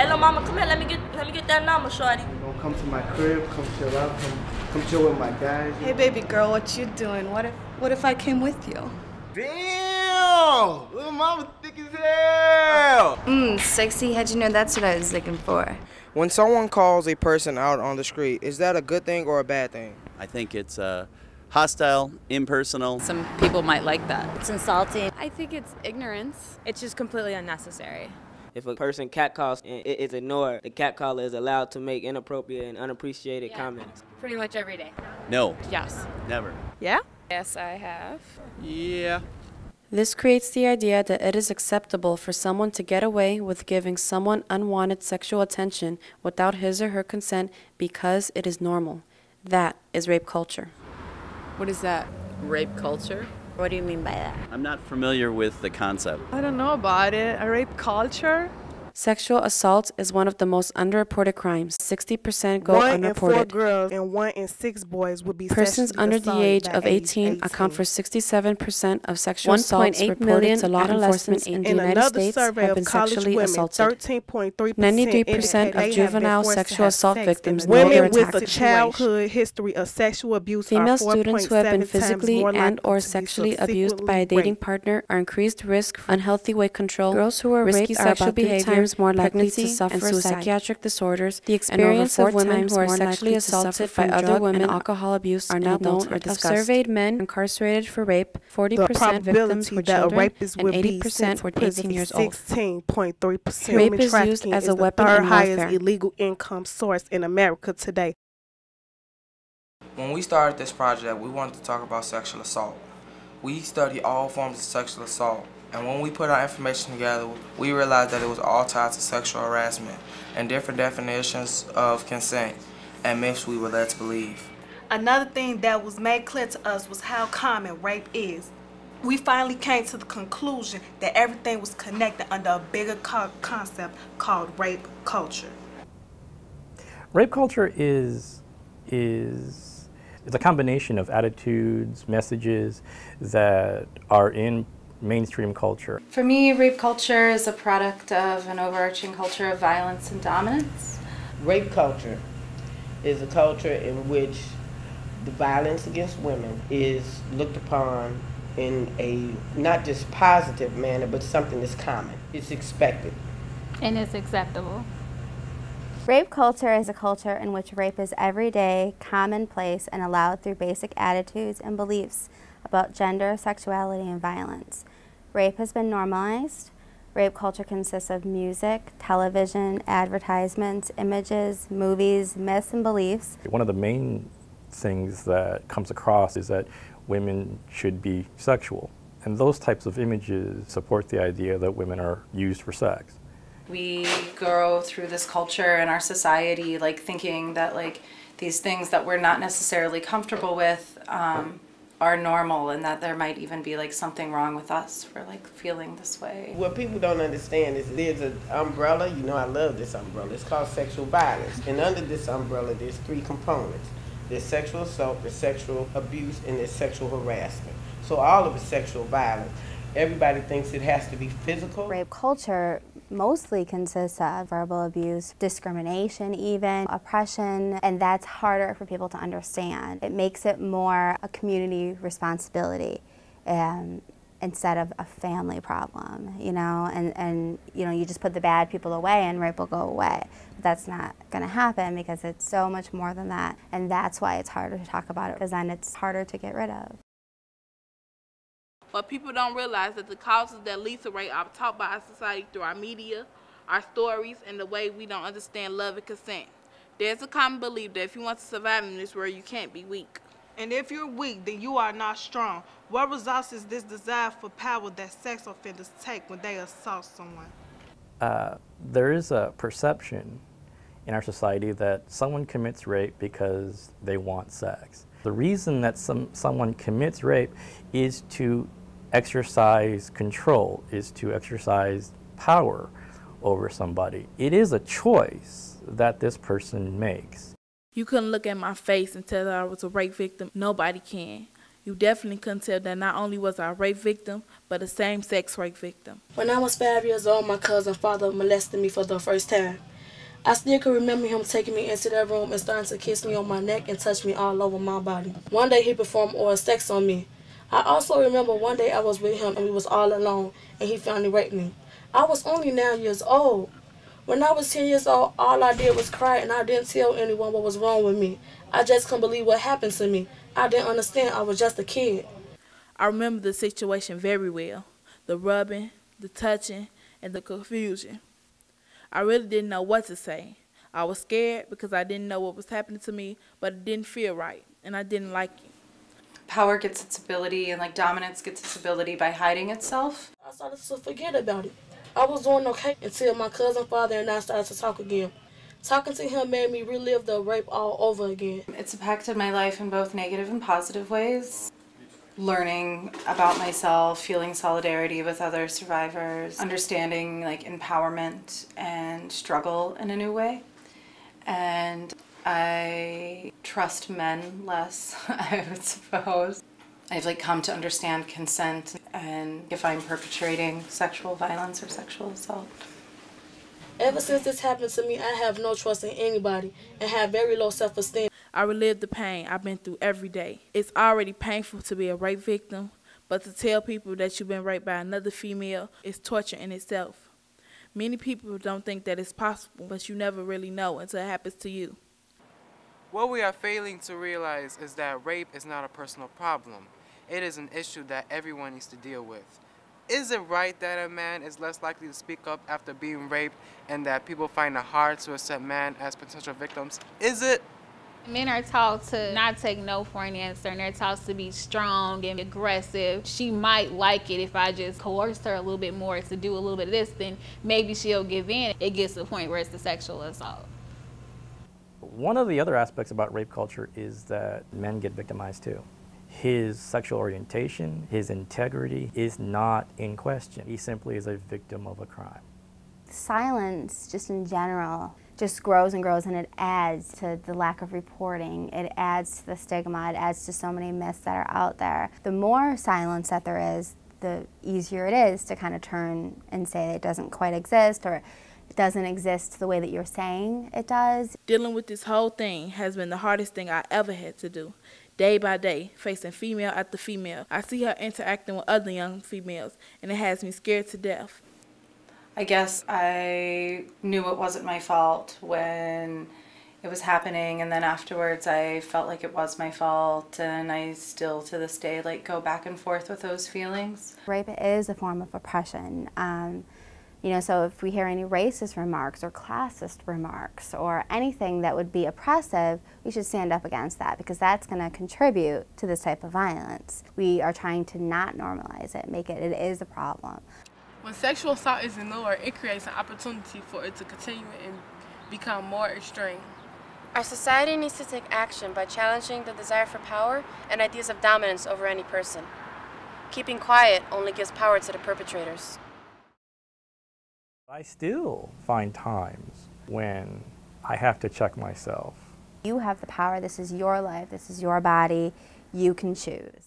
Hey, little mama, come here. Let me get that number, shorty. You gonna come to my crib, come chill out, come chill with my guys. Hey, baby girl, what you doing? What if I came with you? Damn! Little mama thick as hell! Sexy. How'd you know that's what I was looking for? When someone calls a person out on the street, is that a good thing or a bad thing? I think it's hostile, impersonal. Some people might like that. It's insulting. I think it's ignorance. It's just completely unnecessary. If a person catcalls and it is ignored, the catcaller is allowed to make inappropriate and unappreciated comments. Pretty much every day. No. Yes. Never. Yeah? Yes, I have. Yeah. This creates the idea that it is acceptable for someone to get away with giving someone unwanted sexual attention without his or her consent because it is normal. That is rape culture. What is that? Rape culture? What do you mean by that? I'm not familiar with the concept. I don't know about it. A rape culture? Sexual assault is one of the most underreported crimes. 60% go 1 unreported. in 4 girls and 1 in 6 boys would be Persons under the age of 18 account for 67% of sexual assaults reported to law enforcement in the United States have been sexually assaulted. 93% of juvenile sexual assault victims know they're attacked. attacked. Women with a childhood history of sexual abuse Female students who have been physically and or sexually abused by a dating partner are increased risk for unhealthy weight control. Girls who are raped are about 3 times more likely to suffer psychiatric disorders. The experience of women who are sexually assaulted by other women and alcohol abuse are not known or discussed. Of surveyed men incarcerated for rape, 40% victims were children and 80% were 18 years old. 16.3%. Rape is used as a weapon in warfare. The third highest illegal income source in America today. When we started this project, we wanted to talk about sexual assault. We study all forms of sexual assault. And when we put our information together, we realized that it was all tied to sexual harassment and different definitions of consent and myths we were led to believe. Another thing that was made clear to us was how common rape is. We finally came to the conclusion that everything was connected under a bigger concept called rape culture. Rape culture is a combination of attitudes, messages that are in mainstream culture. For me, rape culture is a product of an overarching culture of violence and dominance. Rape culture is a culture in which the violence against women is looked upon in a not just positive manner, but something that's common. It's expected. And it's acceptable. Rape culture is a culture in which rape is everyday, commonplace, and allowed through basic attitudes and beliefs about gender, sexuality, and violence. Rape has been normalized. Rape culture consists of music, television, advertisements, images, movies, myths, and beliefs. One of the main things that comes across is that women should be sexual. And those types of images support the idea that women are used for sex. We grow through this culture in our society, like thinking that like these things that we're not necessarily comfortable with are normal, and that there might even be like something wrong with us for like feeling this way. What people don't understand is there's an umbrella. You know, I love this umbrella. It's called sexual violence. And under this umbrella, there's 3 components. There's sexual assault, there's sexual abuse, and there's sexual harassment. So all of it's sexual violence. Everybody thinks it has to be physical. Rape culture mostly consists of verbal abuse, discrimination even, oppression, and that's harder for people to understand. It makes it more a community responsibility instead of a family problem, you know, and you know, you just put the bad people away and rape will go away. But that's not going to happen because it's so much more than that, and that's why it's harder to talk about it, because then it's harder to get rid of. But people don't realize that the causes that lead to rape are taught by our society through our media, our stories, and the way we don't understand love and consent. There's a common belief that if you want to survive in this world, you can't be weak. And if you're weak, then you are not strong. What results is this desire for power that sex offenders take when they assault someone? There is a perception in our society that someone commits rape because they want sex. The reason that someone commits rape is to exercise control, is to exercise power over somebody. It is a choice that this person makes. You couldn't look at my face and tell that I was a rape victim. Nobody can. You definitely couldn't tell that not only was I a rape victim, but a same-sex rape victim. When I was 5 years old, my cousin's father molested me for the first time. I still can remember him taking me into that room and starting to kiss me on my neck and touch me all over my body. One day he performed oral sex on me. I also remember one day I was with him and we was all alone and he finally raped me. I was only 9 years old. When I was 10 years old, all I did was cry and I didn't tell anyone what was wrong with me. I just couldn't believe what happened to me. I didn't understand. I was just a kid. I remember the situation very well. The rubbing, the touching, and the confusion. I really didn't know what to say. I was scared because I didn't know what was happening to me, but it didn't feel right, and I didn't like it. Power gets its ability, and like dominance gets its ability by hiding itself. I started to forget about it. I was doing okay until my cousin, father, and I started to talk again. Talking to him made me relive the rape all over again. It's impacted my life in both negative and positive ways. Learning about myself, feeling solidarity with other survivors, understanding like empowerment and struggle in a new way. And I trust men less, I would suppose. I've like come to understand consent and if I'm perpetrating sexual violence or sexual assault. Ever since this happened to me, I have no trust in anybody and have very low self-esteem. I relive the pain I've been through every day. It's already painful to be a rape victim, but to tell people that you've been raped by another female is torture in itself. Many people don't think that it's possible, but you never really know until it happens to you. What we are failing to realize is that rape is not a personal problem. It is an issue that everyone needs to deal with. Is it right that a man is less likely to speak up after being raped and that people find it hard to accept men as potential victims? Is it? Men are taught to not take no for an answer, and they're taught to be strong and aggressive. She might like it if I just coerce her a little bit more to do a little bit of this, then maybe she'll give in. It gets to the point where it's the sexual assault. One of the other aspects about rape culture is that men get victimized too. His sexual orientation, his integrity is not in question. He simply is a victim of a crime. Silence, just in general, just grows and grows, and it adds to the lack of reporting. It adds to the stigma. It adds to so many myths that are out there. The more silence that there is, the easier it is to kind of turn and say it doesn't quite exist, or it doesn't exist the way that you're saying it does. Dealing with this whole thing has been the hardest thing I ever had to do. Day by day, facing female after female. I see her interacting with other young females, and it has me scared to death. I guess I knew it wasn't my fault when it was happening, and then afterwards I felt like it was my fault, and I still to this day like go back and forth with those feelings. Rape is a form of oppression. You know, so if we hear any racist remarks or classist remarks or anything that would be oppressive, we should stand up against that, because that's going to contribute to this type of violence. We are trying to not normalize it, make it is a problem. When sexual assault is ignored, it creates an opportunity for it to continue and become more extreme. Our society needs to take action by challenging the desire for power and ideas of dominance over any person. Keeping quiet only gives power to the perpetrators. I still find times when I have to check myself. You have the power. This is your life. This is your body. You can choose.